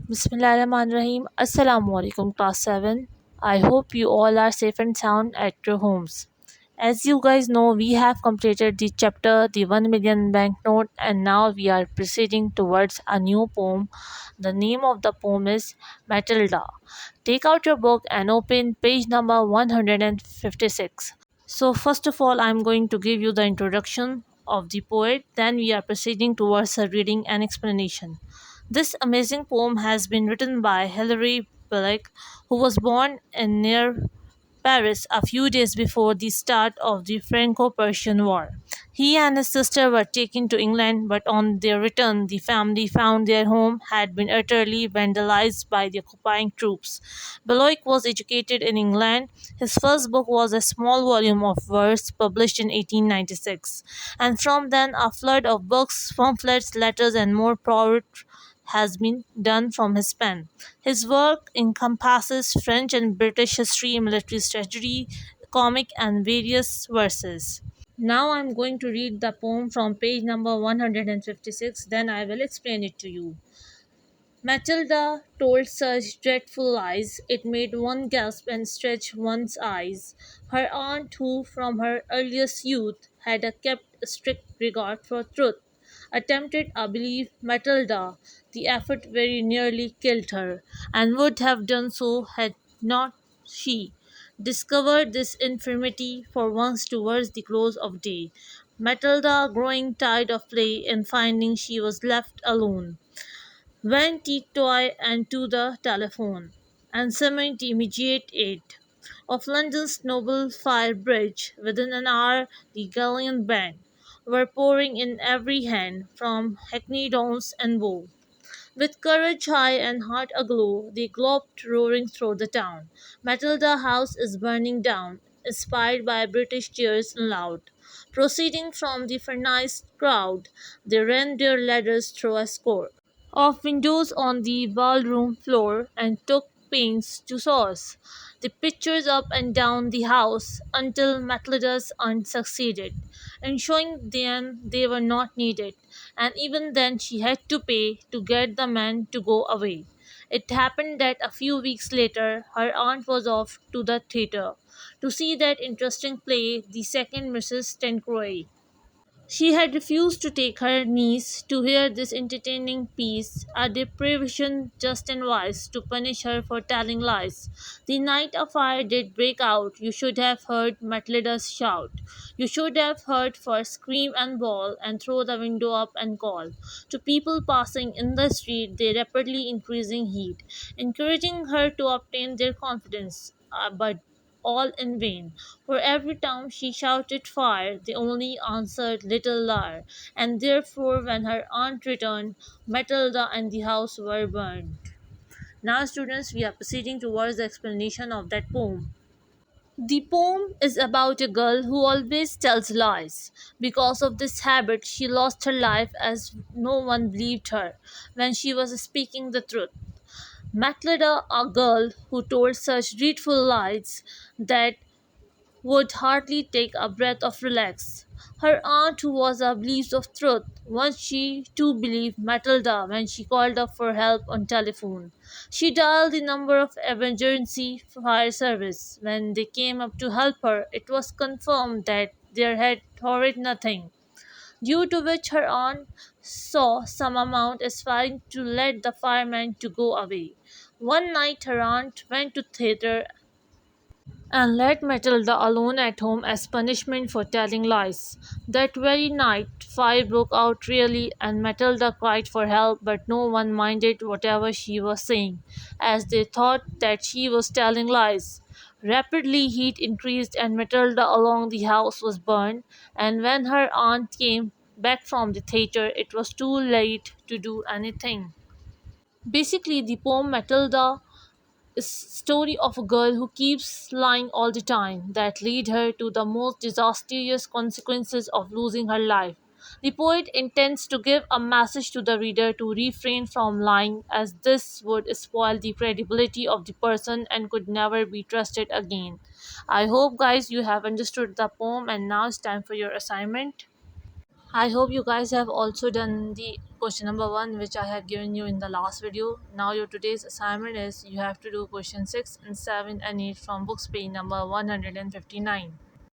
Bismillahirrahmanirrahim. Assalamu alaikum, class 7. I hope you all are safe and sound at your homes. As you guys know, we have completed the chapter, the 1 million banknote, and now we are proceeding towards a new poem. The name of the poem is Matilda. Take out your book and open page number 156. So, first of all, I'm going to give you the introduction of the poet, then, we are proceeding towards a reading and explanation. This amazing poem has been written by Hilary Bullock, who was born in near Paris a few days before the start of the Franco Persian War. He and his sister were taken to England, but on their return, the family found their home had been utterly vandalized by the occupying troops. Beloit was educated in England. His first book was a small volume of verse published in 1896, and from then a flood of books, pamphlets, letters, and more poetry has been done from his pen. His work encompasses French and British history, military strategy, comic, and various verses. Now I'm going to read the poem from page number 156, then I will explain it to you. Matilda told such dreadful lies, it made one gasp and stretch one's eyes. Her aunt, who from her earliest youth had kept a strict regard for truth, attempted a belief Matilda. The effort very nearly killed her, and would have done so had not she discovered this infirmity for once towards the close of day. Matilda, growing tired of play and finding she was left alone, went tiptoe and to the telephone, and summoned the immediate aid of London's noble fire bridge. Within an hour the galleon band were pouring in every hand, from hackney downs and bow. With courage high and heart aglow, they galloped roaring through the town. Matilda House is burning down, inspired by British cheers and loud. Proceeding from the furnace crowd, they ran their ladders through a score of windows on the ballroom floor and took pains to source the pictures up and down the house until Matilda's aunt succeeded in showing them they were not needed, and even then she had to pay to get the man to go away. It happened that a few weeks later her aunt was off to the theatre to see that interesting play, The Second Mrs. Tanqueray. She had refused to take her niece to hear this entertaining piece, a deprivation just and wise to punish her for telling lies. The night a fire did break out, you should have heard Matilda's shout. You should have heard her scream and bawl, and throw the window up and call to people passing in the street, the rapidly increasing heat, encouraging her to obtain their confidence. But all in vain. For every time she shouted fire, they only answered little lar, and therefore when her aunt returned, Matilda and the house were burned. Now, students, we are proceeding towards the explanation of that poem. The poem is about a girl who always tells lies. Because of this habit, she lost her life as no one believed her when she was speaking the truth. Matilda, a girl who told such dreadful lies that would hardly take a breath of relax. Her aunt, who was a believer of truth, once she too believed Matilda when she called up for help on telephone. She dialed the number of emergency fire service. When they came up to help her, it was confirmed that there had horrid nothing, due to which her aunt saw some amount as fine to let the firemen to go away. One night her aunt went to theatre and let Matilda alone at home as punishment for telling lies. That very night, fire broke out really, and Matilda cried for help, but no one minded whatever she was saying, as they thought that she was telling lies. Rapidly, heat increased, and Matilda along the house was burned. And when her aunt came back from the theatre, it was too late to do anything. Basically, the poem Matilda is story of a girl who keeps lying all the time that lead her to the most disastrous consequences of losing her life. The poet intends to give a message to the reader to refrain from lying, as this would spoil the credibility of the person and could never be trusted again. I hope guys you have understood the poem, and now it's time for your assignment. I hope you guys have also done the question number 1 which I have given you in the last video. Now your today's assignment is you have to do question 6 and 7 and 8 from books page number 159.